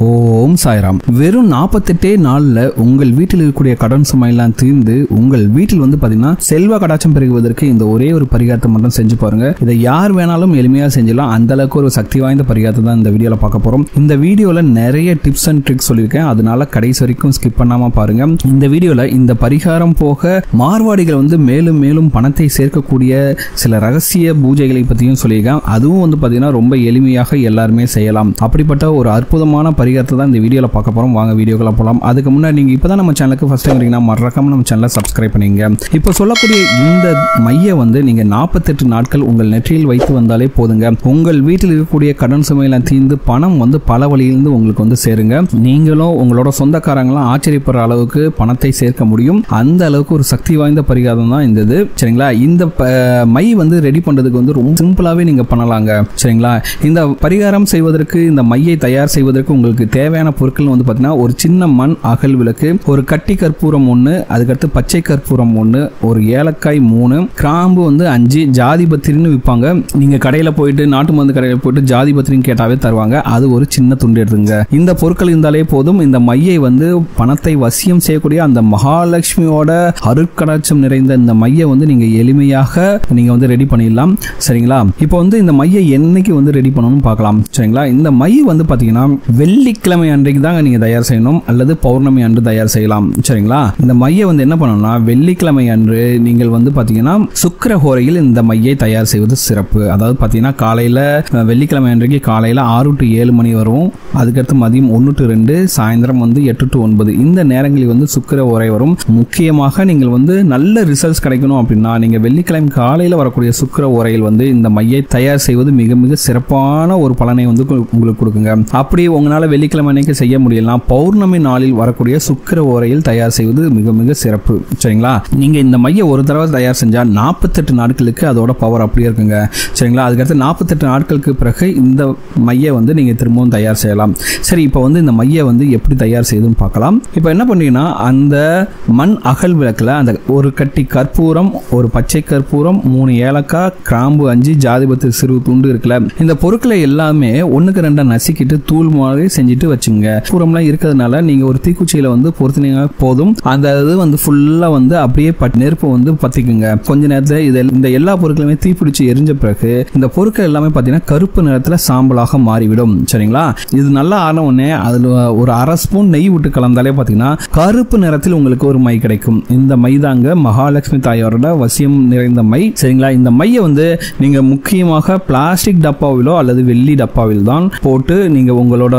ஓம் சாய்ராம். வெறும் 48 நாள்ல உங்கள் வீட்டில் இருக்கக்கூடிய கடன் சுமையெல்லாம் தீர்ந்து உங்கள் வீட்டில் பாத்தீங்கன்னா செல்வ கடாட்சம் பெருகுவதற்கு இந்த ஒரே ஒரு பரிகாரத்தை மட்டும் செஞ்சு பாருங்க. இதை யார் வேணாலும் எளிமையா செஞ்சலாம். அந்த அளவுக்கு ஒரு சக்தி வாய்ந்த பரிகாரத்தை தான் இந்த வீடியோல பார்க்க போறோம். இந்த வீடியோல நிறைய டிப்ஸ் அண்ட் ட்ரிக்ஸ் சொல்லியிருக்கேன். அதனால கடைசி வரைக்கும் ஸ்கிப் பண்ணாம பாருங்க. இந்த வீடியோல இந்த பரிகாரம் போக மார்வாடிகள் மேலும் மேலும் பணத்தை சேர்க்கக்கூடிய சில ரகசிய பூஜைகளை பத்தியும் சொல்லியிருக்கேன். அதுவும் பாத்தீங்கன்னா ரொம்ப எளிமையாக எல்லாருமே செய்யலாம். அப்படிப்பட்ட ஒரு அற்புதமான பரிகாரத்தை தான் இந்த வீடியோல பார்க்க போறோம். வாங்க வீடியோக்குள்ள போலாம். அதுக்கு முன்னாடி நீங்க இப்பதான் நம்ம சேனலுக்கு ஃபர்ஸ்ட் டைம் வரீங்கன்னா மறக்காம நம்ம சேனலை சப்ஸ்கிரைப் பண்ணுங்க. இப்போ சொல்லக்கூடிய இந்த மைய நீங்க 48 நாட்கள் உங்கள் நெற்றியில் வைத்து வந்தாலே போதுங்க. உங்கள் வீட்டில் இருக்கக்கூடிய கடன் சுமையெல்லாம் தீர்ந்து பணம் பல வழியிலிருந்து உங்களுக்கு சேருங்க. நீங்களும் உங்களோட சொந்தக்காரங்களும் ஆச்சரியப்படுற அளவுக்கு பணத்தை சேர்க்க முடியும். அந்த அளவுக்கு ஒரு சக்தி வாய்ந்த பரிகாரம் தான் இந்த இது. சரிங்களா? இந்த மை ரெடி பண்றதுக்கு ரொம்ப சிம்பிளாவே நீங்க பண்ணலாங்க. சரிங்களா? இந்த பரிகாரம் செய்வதற்கு இந்த மையை தயார் செய்வதற்கு உங்களுக்கு தேவையான பொருட்கள் பாத்தீங்கன்னா ஒரு சின்ன மண் அகல் விளக்கு, ஒரு கட்டி கற்பூரம் 1, அதுக்கடுத்து பச்சை கற்பூரம் 1, ஒரு ஏலக்காய் 3, கிராம்பு 5, ஜாதி பத்திரின்னு விற்பாங்க. நீங்க கடையில போயிட்டு நாட்டு மருந்து கடையில போயிட்டு ஜாதி பத்திரின்னு கேட்டாவே தருவாங்க. அது ஒரு சின்ன துண்டு எடுத்துங்க. இந்த பொருட்கள் இருந்தாலே போதும். இந்த மையை பணத்தை வசியம் செய்யக்கூடிய அந்த மகாலட்சுமியோட அருட்கடாட்சம் நிறைந்த இந்த மையை நீங்க எளிமையாக நீங்க ரெடி பண்ணிடலாம். சரிங்களா? இப்போ இந்த மையை என்னைக்கு ரெடி பண்ணணும்னு பார்க்கலாம். சரிங்களா? இந்த மை பாத்தீங்கன்னா வெள்ளிக்கிழமை அன்றைக்கு தாங்க நீங்க தயார் செய்யணும், அல்லது பௌர்ணமி அன்று தயார் செய்யலாம். சரிங்களா? இந்த மையை என்ன பண்ணணும்னா வெள்ளிக்கிழமை அன்று நீங்கள் பாத்தீங்கன்னா சுக்கிர ஹோரையில் இந்த மையை தயார் செய்வது சிறப்பு. அதாவது பாத்தீங்கன்னா காலையில வெள்ளிக்கிழமை அன்றைக்கு காலையில 6 to 7 மணி வரும். அதுக்கடுத்து மதியம் 1 to 2, சாயந்தரம் 8 to 9 இந்த நேரங்களில் சுக்கிர ஹோரை வரும். முக்கியமாக நீங்கள் நல்ல ரிசல்ட்ஸ் கிடைக்கணும் அப்படின்னா நீங்க வெள்ளிக்கிழமை காலையில வரக்கூடிய சுக்கிர ஹோரையில் இந்த மையை தயார் செய்வது மிக மிக சிறப்பான ஒரு பலனை உங்களுக்கு கொடுக்குங்க. அப்படி உங்களால வெள்ளிக்கிழமை அன்னைக்கு செய்ய முடியலாம், பௌர்ணமி நாளில் வரக்கூடிய சுக்கிர ஓரையில் தயார் செய்வது மிக மிக சிறப்பு. சரிங்களா? நீங்க இந்த மைய ஒரு தடவை தயார் செஞ்சா 48 நாட்களுக்கு அதோட பவர் அப்படியே இருக்குங்க. சரிங்களா? அதுக்கடுத்து 48 நாட்களுக்கு பிறகு இந்த மைய நீங்க திரும்பவும் தயார் செய்யலாம். சரி, இப்போ இந்த மைய எப்படி தயார் செய்யுதுன்னு பார்க்கலாம். இப்போ என்ன பண்ணீங்கன்னா அந்த மண் அகல் விளக்குல அந்த ஒரு கட்டி கற்பூரம், ஒரு பச்சை கற்பூரம், 3 ஏலக்காய், கிராம்பு 5, ஜாதிபத்திரி சிறு துண்டு இருக்குல்ல, இந்த பொருட்களை எல்லாமே 1க்கு 2 நசுக்கிட்டு தூள் மாதிரி செஞ்சுட்டு வச்சுங்க. பூரம்லாம் இருக்கிறதுனால நீங்க ஒரு தீக்குச்சியில பொறுத்தினீங்க போதும். அந்த இது ஃபுல்லா அப்படியே நெருப்பு பத்திக்குங்க. கொஞ்ச நேரத்துல இந்த எல்லா பொருட்களுமே தீப்பிடிச்சு எரிஞ்ச பிறகு இந்த பொருட்கள் எல்லாமே பாத்தீங்கன்னா கருப்பு நிறத்துல சாம்பலாக மாறிவிடும். சரிங்களா? இது நல்லா ஆன உடனே அதுல ஒரு 1/2 ஸ்பூன் நெய் விட்டு கலந்தாலே பாத்தீங்கன்னா கருப்பு நிறத்தில் உங்களுக்கு ஒரு மை கிடைக்கும். இந்த மை தாங்க மகாலட்சுமி தாயாரோட வசியம் நிறைந்த மை. சரிங்களா? இந்த மைய நீங்க முக்கியமாக பிளாஸ்டிக் டப்பாவிலோ அல்லது வெள்ளி டப்பாவில் தான் போட்டு நீங்க உங்களோட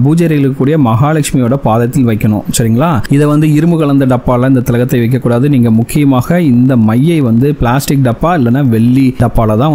பூஜையில் கூடிய மகாலட்சுமியோட பாதத்தில் வைக்கணும். சரிங்களா? இதை இரும்பு கலந்த டப்பால இந்த திலகத்தை வைக்க கூடாது. நீங்க முக்கியமாக இந்த மையை பிளாஸ்டிக் டப்பா இல்லைன்னா வெள்ளி டப்பால தான்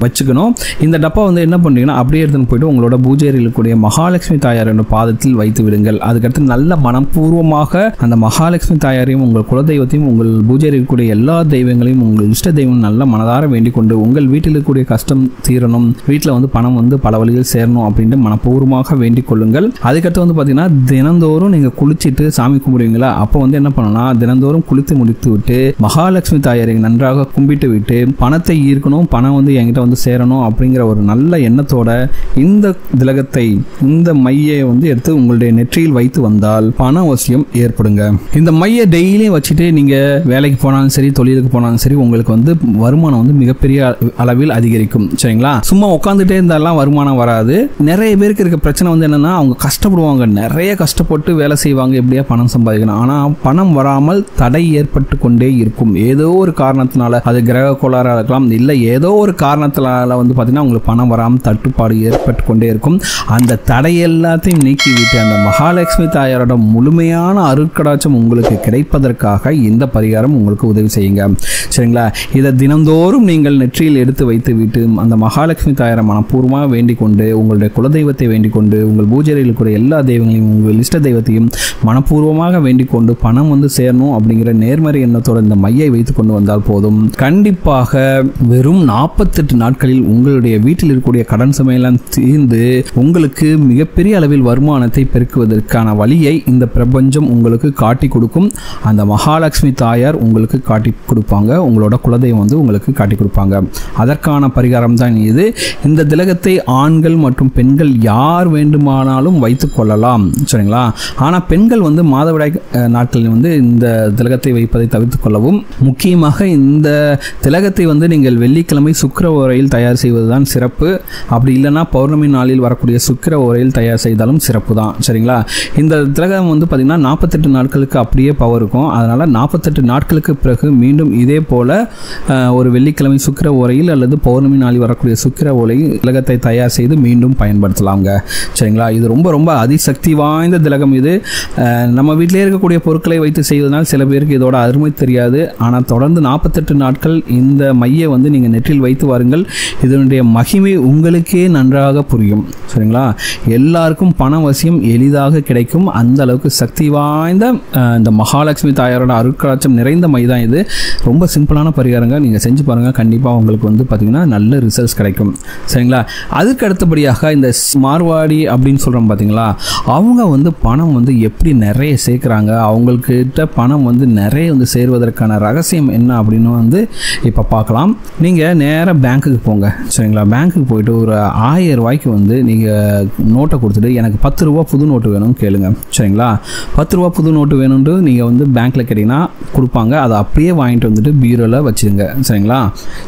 வச்சுக்கணும். இந்த டப்பா என்ன பண்றீங்கன்னா அப்படியே எடுத்துன்னு போயிட்டு உங்களோட பூஜையில் கூடிய மகாலட்சுமி தாயாரோட பாதத்தில் வைத்து விடுங்கள். அதுக்கடுத்து நல்ல மனப்பூர்வமாக அந்த மகாலட்சுமி தாயாரையும் உங்கள் குலதெய்வத்தையும் உங்கள் பூஜையில் இருக்கக்கூடிய எல்லா தெய்வங்களையும் உங்கள் இஷ்ட தெய்வம் நல்ல மனதார வேண்டிக் கொண்டு உங்கள் வீட்டில் இருக்கக்கூடிய கஷ்டம் தீரணும், வீட்டில் பணம் பல வழியில் சேரணும் அப்படின்ட்டு மனப்பூர்வமாக வேண்டிக் கொள்ளுங்கள். அதுக்கடுத்து பாத்தீங்கன்னா தினந்தோறும் நீங்க குளிச்சுட்டு சாமி கும்பிடுவீங்களா, அப்போ என்ன பண்ணணும்னா தினந்தோறும் குளித்து முடித்து விட்டு மகாலட்சுமி தாயாரை நன்றாக கும்பிட்டு விட்டு பணத்தை ஈர்க்கணும், பணம் என்கிட்ட சேரணும் அப்படிங்கிற ஒரு நல்ல எண்ணத்தோட இந்த திலகத்தை இந்த மையை எடுத்து உங்களுடைய நெற்றியில் வைத்து வந்தால் பண அவசியம் ஏற்படுங்க. இந்த மையை டெய்லியும் வச்சுட்டு நீங்க வேலைக்கு போனாலும் சரி, தொழிலுக்கு போனாலும் சரி, உங்களுக்கு வருமானம் மிகப்பெரிய அளவில் அதிகரிக்கும். சரிங்களா? சும்மா உட்காந்துட்டே இருந்தாலும் வருமானம் வராது. நிறைய பேருக்கு இருக்க பிரச்சனை என்னன்னா அவங்க கஷ்டப்படுவாங்க, நிறைய கஷ்டப்பட்டு வேலை செய்வாங்க, எப்படியா பணம் சம்பாதிக்கணும். ஆனா பணம் வராமல் தடை ஏற்பட்டு கொண்டே இருக்கும். ஏதோ ஒரு காரணத்தினால, அது கிரக கோளாறா இருக்கலாம், இல்ல ஏதோ ஒரு காரணத்தினால பாத்தீங்கன்னா உங்களுக்கு பணம் வராமல் தட்டுப்பாடு ஏற்பட்டு கொண்டே இருக்கும். அந்த தடை எல்லாத்தையும் நீக்கிவிட்டு அந்த மகாலட்சுமி தாயாரோட முழுமையான அருட்கடாட்சம் உங்களுக்கு கிடைப்பதற்காக இந்த பரிகாரம் உங்களுக்கு உதவி செய்யுங்க. சரிங்களா? இதை தினந்தோறும் நீங்கள் நெற்றியில் எடுத்து வைத்து விட்டு அந்த மகாலட்சுமி தாயாரை மனப்பூர்வமாக வேண்டிக் கொண்டு உங்களுடைய குலதெய்வத்தை வேண்டிக் கொண்டு உங்கள் பூஜையில் இருக்கிற எல்லா தெய்வங்களையும் உங்கள் இஷ்ட தெய்வத்தையும் மனப்பூர்வமாக வேண்டிக் கொண்டு பணம் சேரணும் அப்படிங்கிற நேர்மறை எண்ணத்தோட இந்த மையை வைத்துக் கொண்டு வந்தால் போதும். கண்டிப்பாக வெறும் 48 நாட்களில் உங்களுடைய வீட்டில் இருக்கக்கூடிய கடன் சுமையெல்லாம் தீர்ந்து உங்களுக்கு மிகப்பெரிய அளவில் வருமானத்தை பெருக்குவதற்கான வழியை இந்த பிரபஞ்சம் உங்களுக்கு காட்டி கொடுக்கும். அந்த மகாலட்சுமி தாயார் உங்களுக்கு காட்டி கொடுப்பாங்க, உங்களோட குலதெய்வம் உங்களுக்கு காட்டி கொடுப்பாங்க. அதற்கான பரிகாரம் தான் இது. இந்த திலகத்தை ஆண்கள் மற்றும் பெண்கள் யார் வேண்டும் வேண்டுமானாலும் வைத்து கொள்ளலாம். சரிங்களா? ஆனால் பெண்கள் வந்து மாதவிடாய் நாட்களில் வந்து இந்த திலகத்தை வைப்பதை தவிர்த்து கொள்ளவும். முக்கியமாக இந்த திலகத்தை வந்து நீங்கள் வெள்ளிக்கிழமை சுக்கிர ஓரையில் தயார் செய்வதுதான் சிறப்பு. அப்படி இல்லைன்னா பௌர்ணமி நாளில் வரக்கூடிய சுக்கிர ஓரையில் தயார் செய்தாலும் சிறப்பு தான். சரிங்களா? இந்த திலகம் வந்து பார்த்தீங்கன்னா 48 நாட்களுக்கு அப்படியே பவர் இருக்கும். அதனால் 48 நாட்களுக்கு பிறகு மீண்டும் இதே போல் ஒரு வெள்ளிக்கிழமை சுக்கிர ஓரையில் அல்லது பௌர்ணமி நாளில் வரக்கூடிய சுக்கிர ஓரையில் திலகத்தை தயார் செய்து மீண்டும் பயன்படுத்தலாங்க. சரிங்களா? இது ரொம்ப ரொம்ப அதிசக்தி வாய்ந்த திலகம். இது நம்ம வீட்டிலே இருக்கக்கூடிய பொருட்களை வைத்து செய்வதனால் சில பேருக்கு இதோட அருமை தெரியாது. ஆனால் தொடர்ந்து 48 நாட்கள் இந்த மையை வந்து நீங்கள் நெற்றில் வைத்து வாருங்கள். இதனுடைய மகிமை உங்களுக்கே நன்றாக புரியும். சரிங்களா? எல்லாருக்கும் பண வசியம் எளிதாக கிடைக்கும். அந்த அளவுக்கு சக்தி வாய்ந்த இந்த மகாலட்சுமி தாயாரோட அருட்கடாட்சம் நிறைந்த மை தான் இது. ரொம்ப சிம்பிளான பரிகாரங்க. நீங்கள் செஞ்சு பாருங்கள். கண்டிப்பாக உங்களுக்கு வந்து பார்த்தீங்கன்னா நல்ல ரிசல்ட்ஸ் கிடைக்கும். சரிங்களா? அதுக்கு அடுத்தபடியாக இந்த மார்வாடி அப்படின்னு சொல்கிறோம் பார்த்தீங்களா, அவங்க வந்து பணம் வந்து எப்படி நிறைய சேர்க்குறாங்க, அவங்கக்கிட்ட பணம் வந்து நிறைய வந்து சேர்வதற்கான ரகசியம் என்ன அப்படின்னு வந்து இப்போ பார்க்கலாம். நீங்கள் நேராக பேங்க்குக்கு போங்க. சரிங்களா? பேங்க்குக்கு போயிட்டு ஒரு 1000 ரூபாய்க்கு வந்து நீங்கள் நோட்டை கொடுத்துட்டு எனக்கு 10 ரூபா புது நோட்டு வேணும்னு கேளுங்க. சரிங்களா? 10 ரூபா புது நோட்டு வேணும்னு நீங்கள் வந்து பேங்க்கில் கேட்டிங்கன்னா கொடுப்பாங்க. அதை அப்படியே வாங்கிட்டு வந்துட்டு பீரோவில் வச்சுருங்க. சரிங்களா?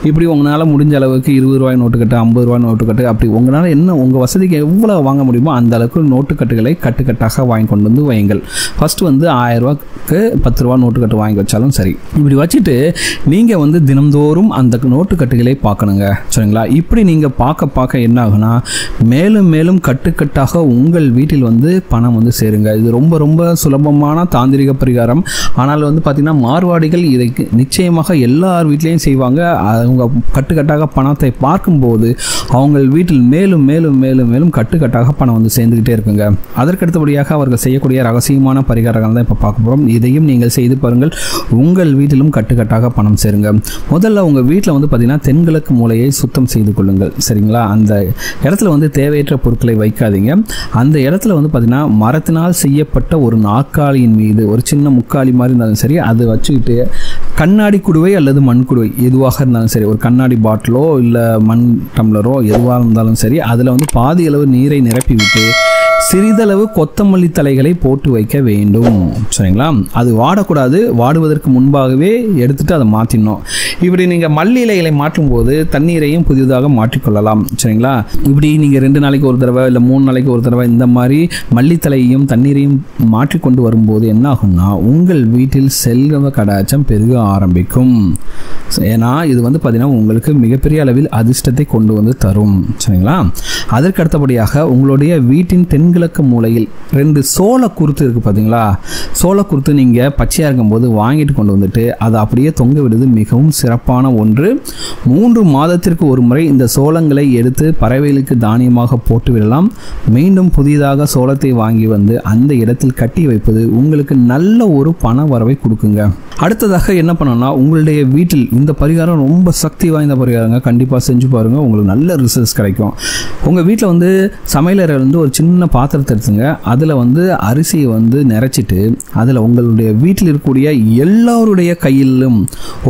இப்படி உங்களால் முடிஞ்ச அளவுக்கு 20 ரூபாய் நோட்டு கட்டு, 50 ரூபாய் நோட்டு கட்டு, அப்படி உங்களால் என்ன உங்கள் வசதிக்கு எவ்வளோ வாங்க முடியுமோ அந்த அளவுக்கு நோட்டுக்கட்டுகளை கட்டுக்கட்டாக வாங்கி கொண்டு வந்து வையுங்கள். ஃபஸ்ட்டு வந்து 1000 ரூபாய்க்கு 10 ரூபா நோட்டுக்கட்டு வாங்கி வச்சாலும் சரி. இப்படி வச்சுட்டு நீங்கள் வந்து தினந்தோறும் அந்த நோட்டுக்கட்டுகளை பார்க்கணுங்க. சரிங்களா? இப்படி நீங்கள் பார்க்க என்ன ஆகுனா மேலும் மேலும் கட்டுக்கட்டாக உங்கள் வீட்டில் வந்து பணம் வந்து சேருங்க. இது ரொம்ப ரொம்ப சுலபமான தாந்திரிக பரிகாரம். ஆனால் வந்து பார்த்தீங்கன்னா மார்வாடிகள் இதை நிச்சயமாக எல்லார் வீட்லேயும் செய்வாங்க. அவங்க கட்டுக்கட்டாக பணத்தை பார்க்கும்போது அவங்க வீட்டில் மேலும் மேலும் மேலும் மேலும் கட்டுக்கட்டாக பணம் வந்து சேர்ந்துக்கிட்டே இருக்குங்க. அதற்கடுத்தபடியாக அவர்கள் செய்யக்கூடிய ரகசியமான பரிகாரங்கள் தான் இப்போ பார்க்க போகிறோம். இதையும் நீங்கள் செய்து பாருங்கள். உங்கள் வீட்டிலும் கட்டுக்கட்டாக பணம் சேருங்க. முதல்ல உங்கள் வீட்டில் வந்து பார்த்தீங்கன்னா தென்கிழக்கு மூலையை சுத்தம் செய்து கொள்ளுங்கள். சரிங்களா? அந்த இடத்துல வந்து தேவையற்ற பொருட்களை வைக்காதீங்க. அந்த இடத்துல வந்து பார்த்தீங்கன்னா மரத்தினால் செய்யப்பட்ட ஒரு நாற்காலியின் மீது ஒரு சின்ன முக்காலி மாதிரி இருந்தாலும் சரி அதை வச்சுக்கிட்டு கண்ணாடி குடுவை அல்லது மண் குடுவை எதுவாக இருந்தாலும் சரி, ஒரு கண்ணாடி பாட்டிலோ இல்லை மண் டம்ளரோ எதுவாக இருந்தாலும் சரி, அதில் வந்து பாதி அளவு நீரை நிரப்பி விட்டு சிறிதளவு கொத்தமல்லி தலைகளை போட்டு வைக்க வேண்டும். சரிங்களா? அது வாடக்கூடாது. வாடுவதற்கு முன்பாகவே எடுத்துட்டு அதை மாற்றிடணும். இப்படி நீங்கள் மல்லி இலைகளை மாற்றும் போது தண்ணீரையும் புதிதாக மாற்றிக்கொள்ளலாம். சரிங்களா? இப்படி நீங்கள் 2 நாளைக்கு ஒரு தடவை இல்லை 3 நாளைக்கு ஒரு தடவை இந்த மாதிரி மல்லித்தலையையும் தண்ணீரையும் மாற்றிக்கொண்டு வரும்போது என்ன ஆகும்னா உங்கள் வீட்டில் செல்வ கடாட்சம் பெருக ஆரம்பிக்கும். ஏன்னா இது வந்து பார்த்தீங்கன்னா உங்களுக்கு மிகப்பெரிய அளவில் அதிர்ஷ்டத்தை கொண்டு வந்து தரும். சரிங்களா? அதற்கு அடுத்தபடியாக உங்களுடைய வீட்டின் தென்கிழக்கு மூலையில் 2 சோள குருத்து இருக்குது பார்த்தீங்களா? சோள குருத்து நீங்கள் பச்சையாக இருக்கும்போது வாங்கிட்டு கொண்டு வந்துட்டு அதை அப்படியே தொங்க விடுவது மிகவும் சிறப்பான ஒன்று. 3 மாதத்திற்கு ஒரு முறை இந்த சோளங்களை எடுத்து பறவைகளுக்கு தானியமாக போட்டு விடலாம். மீண்டும் புதிதாக சோளத்தை வாங்கி வந்து அந்த இடத்தில் கட்டி வைப்பது உங்களுக்கு நல்ல ஒரு பண வரவை கொடுக்குங்க. அடுத்ததாக என்ன பண்ணணும்னா உங்களுடைய வீட்டில் இந்த பரிகாரம் ரொம்ப சக்தி வாய்ந்த பரிகாரங்க. கண்டிப்பாக செஞ்சு பாருங்கள். உங்களுக்கு நல்ல ரிசல்ட்ஸ் கிடைக்கும். உங்கள் வீட்டில் வந்து சமையலறை வந்து ஒரு சின்ன பாத்திரத்தை எடுத்துங்க. அதில் வந்து அரிசியை வந்து நிறச்சிட்டு அதில் உங்களுடைய வீட்டில் இருக்கக்கூடிய எல்லாருடைய கையிலும்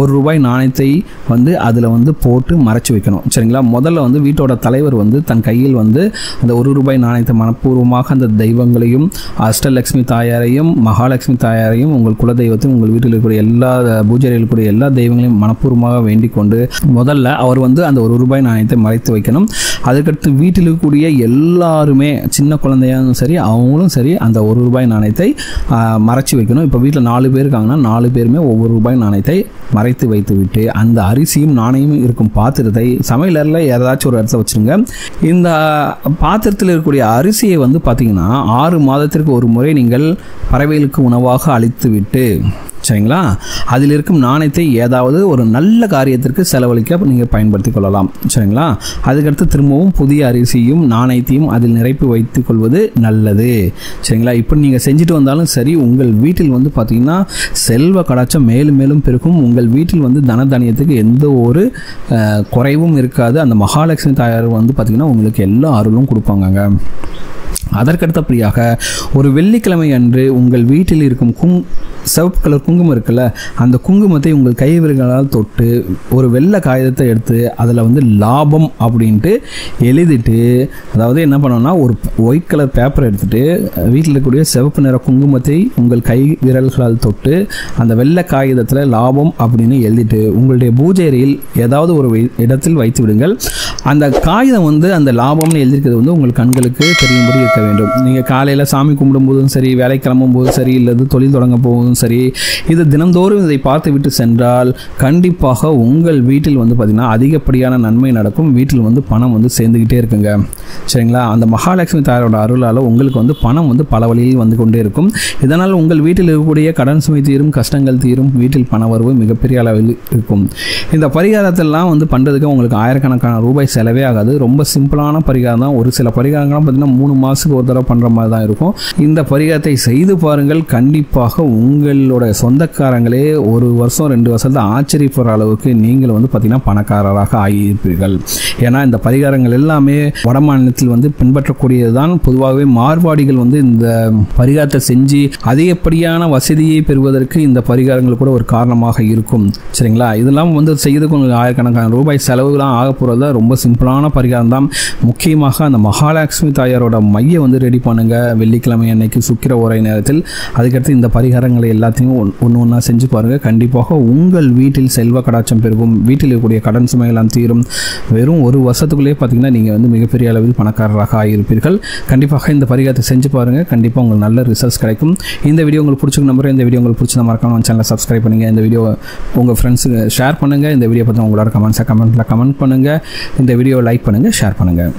1 ரூபாய் நாணயத்தை வந்து அதில் வந்து போட்டு மறைச்சி வைக்கணும். சரிங்களா? முதல்ல வந்து வீட்டோட தலைவர் வந்து தன் கையில் வந்து அந்த 1 ரூபாய் நாணயத்தை மனப்பூர்வமாக அந்த தெய்வங்களையும் அஷ்டலட்சுமி தாயாரையும் மகாலட்சுமி தாயாரையும் உங்கள் குலதெய்வத்தையும் உங்கள் வீட்டில் இருக்கக்கூடிய எல்லா பூஜையில் இருக்கக்கூடிய எல்லா தெய்வங்களையும் மனப்பூர்வமாக வேண்டிக் கொண்டு முதல்ல அவர் வந்து அந்த 1 ரூபாய் நாணயத்தை மறைத்து வைக்கணும். அதுக்கடுத்து வீட்டில் இருக்கக்கூடிய எல்லாருமே சின்ன குழந்தையாலும் சரி அவங்களும் சரி அந்த 1 ரூபாய் நாணயத்தை மறைச்சி வைக்கணும். இப்போ வீட்டில் 4 பேர் இருக்காங்கன்னா 4 பேருமே ஒவ்வொரு ரூபாய் நாணயத்தை மறைத்து வைத்து விட்டு அந்த அரிசியும் நாணயமும் இருக்கும் பாத்திரத்தை சமையலறையில் ஏதாச்சும் ஒரு இடத்துல வச்சுருங்க. இந்த பாத்திரத்தில் இருக்கக்கூடிய அரிசியை வந்து பார்த்தீங்கன்னா 6 மாதத்திற்கு ஒரு முறை நீங்கள் பறவைகளுக்கு உணவாக அளித்து விட்டு சரிங்களா அதில் இருக்கும் நாணயத்தை ஏதாவது ஒரு நல்ல காரியத்திற்கு செலவழிக்க நீங்கள் பயன்படுத்தி கொள்ளலாம். சரிங்களா? அதுக்கடுத்து திரும்பவும் புதிய அரிசியும் நாணயத்தையும் அதில் நிரப்பி வைத்துக் கொள்வது நல்லது. சரிங்களா? இப்படி நீங்கள் செஞ்சுட்டு வந்தாலும் சரி உங்கள் வீட்டில் வந்து பார்த்தீங்கன்னா செல்வ கடாட்சம் மேலும் மேலும் பெருக்கும். உங்கள் வீட்டில் வந்து தனதானியத்துக்கு எந்த ஒரு குறைவும் இருக்காது. அந்த மகாலட்சுமி தாயார் வந்து பார்த்தீங்கன்னா உங்களுக்கு எல்லா அருளும் கொடுப்பாங்க. அதற்கடுத்தபடியாக ஒரு வெள்ளிக்கிழமை அன்று உங்கள் வீட்டில் இருக்கும் சிவப்பு கலர் குங்குமம் இருக்குல்ல, அந்த குங்குமத்தை உங்கள் கை விரல்களால் தொட்டு ஒரு வெள்ளை காகிதத்தை எடுத்து அதில் வந்து லாபம் அப்படின்ட்டு எழுதிட்டு, அதாவது என்ன பண்ணோம்னா ஒரு ஒயிட் கலர் பேப்பரை எடுத்துகிட்டு வீட்டில் இருக்கக்கூடிய சிவப்பு நிற குங்குமத்தை உங்கள் கை விரல்களால் தொட்டு அந்த வெள்ளை காகிதத்தில் லாபம் அப்படின்னு எழுதிட்டு உங்களுடைய பூஜை அறையில் ஏதாவது ஒரு இடத்தில் வைத்து விடுங்கள். அந்த காகிதம் வந்து அந்த லாபம்னு எழுதியிருக்கிறது வந்து உங்கள் கண்களுக்கு தெரியும்படி இருக்க வேண்டும். நீங்கள் காலையில் சாமி கும்பிடும் போதும் சரி, வேலை கிளம்பும் போதும் சரி, இல்லது தொழில் தொடங்க போவதும் சரி, இது தினந்தோறும் இதை பார்த்து விட்டு சென்றால் கண்டிப்பாக உங்கள் வீட்டில் வந்து பார்த்திங்கன்னா அதிகப்படியான நன்மை நடக்கும். வீட்டில் வந்து பணம் வந்து சேர்ந்துக்கிட்டே இருக்குங்க. சரிங்களா? அந்த மகாலட்சுமி தாயாரோட அருளால் உங்களுக்கு வந்து பணம் வந்து பல வழியில் வந்து கொண்டே இருக்கும். இதனால் உங்கள் வீட்டில் இருக்கக்கூடிய கடன் சுமை தீரும், கஷ்டங்கள் தீரும், வீட்டில் பண வரவு மிகப்பெரிய அளவில் இருக்கும். இந்த பரிகாரத்தெல்லாம் வந்து பண்ணுறதுக்கு உங்களுக்கு ஆயிரக்கணக்கான ரூபாய் செலவே ஆகாது. ரொம்ப சிம்பிளான பரிகாரம் தான். ஒரு சில பரிகாரங்கள்லாம் பார்த்திங்கன்னா 3 மாதத்துக்கு ஒரு தடவை பண்ணுற மாதிரி தான் இருக்கும். இந்த பரிகாரத்தை செய்து பாருங்கள். கண்டிப்பாக உங்களோட சொந்தக்காரங்களே 1 வருஷம் 2 வருஷத்தை ஆச்சரியப்படுற அளவுக்கு நீங்கள் வந்து பார்த்திங்கன்னா பணக்காரராக ஆகியிருப்பீர்கள். ஏன்னா இந்த பரிகாரங்கள் எல்லாமே வட மாநிலத்தில் வந்து பின்பற்றக்கூடியது தான். பொதுவாகவே மார்வாடிகள் வந்து இந்த பரிகாரத்தை செஞ்சு அதிகப்படியான வசதியை பெறுவதற்கு இந்த பரிகாரங்கள் கூட ஒரு காரணமாக இருக்கும். சரிங்களா? இதெல்லாம் வந்து செய்யறதுக்கு உங்களுக்கு ஆயிரக்கணக்கான ரூபாய் செலவுலாம் ஆக போகிறதா. ரொம்ப சிம்பிளான பரிகாரம் தான். முக்கியமாக அந்த மகாலட்சுமி தாயாரோட மையை வந்து ரெடி பண்ணுங்க வெள்ளிக்கிழமை அன்னைக்கு சுக்கிர ஓரை நேரத்தில். அதுக்கடுத்து இந்த பரிகாரங்களை எல்லாத்தையும் ஒன்று ஒன்றா செஞ்சு பாருங்கள். கண்டிப்பாக உங்கள் வீட்டில் செல்வ கடாட்சம் பெருகும். வீட்டில் இருக்கக்கூடிய கடன் சுமையெல்லாம் தீரும். வெறும் 1 வருஷத்துக்குள்ளேயே பார்த்தீங்கன்னா நீங்கள் வந்து மிகப்பெரிய அளவில் பணக்காரராக ஆகியிருப்பீர்கள். கண்டிப்பாக இந்த பரிகாரத்தை செஞ்சு பாருங்கள். கண்டிப்பாக உங்களுக்கு நல்ல ரிசல்ட்ஸ் கிடைக்கும். இந்த வீடியோ உங்களுக்கு பிடிச்சிருக்க நம்புறேன். இந்த வீடியோ உங்களுக்கு பிடிச்ச மறக்காம சேனலை சப்ஸ்கிரைப் பண்ணுங்கள். இந்த வீடியோ உங்கள் ஃப்ரெண்ட்ஸுக்கு ஷேர் பண்ணுங்கள். இந்த வீடியோ பற்றி உங்களோட கமெண்ட்டில் கமெண்ட் பண்ணுங்கள். இந்த வீடியோ லைக் பண்ணுங்கள், ஷேர் பண்ணுங்கள்.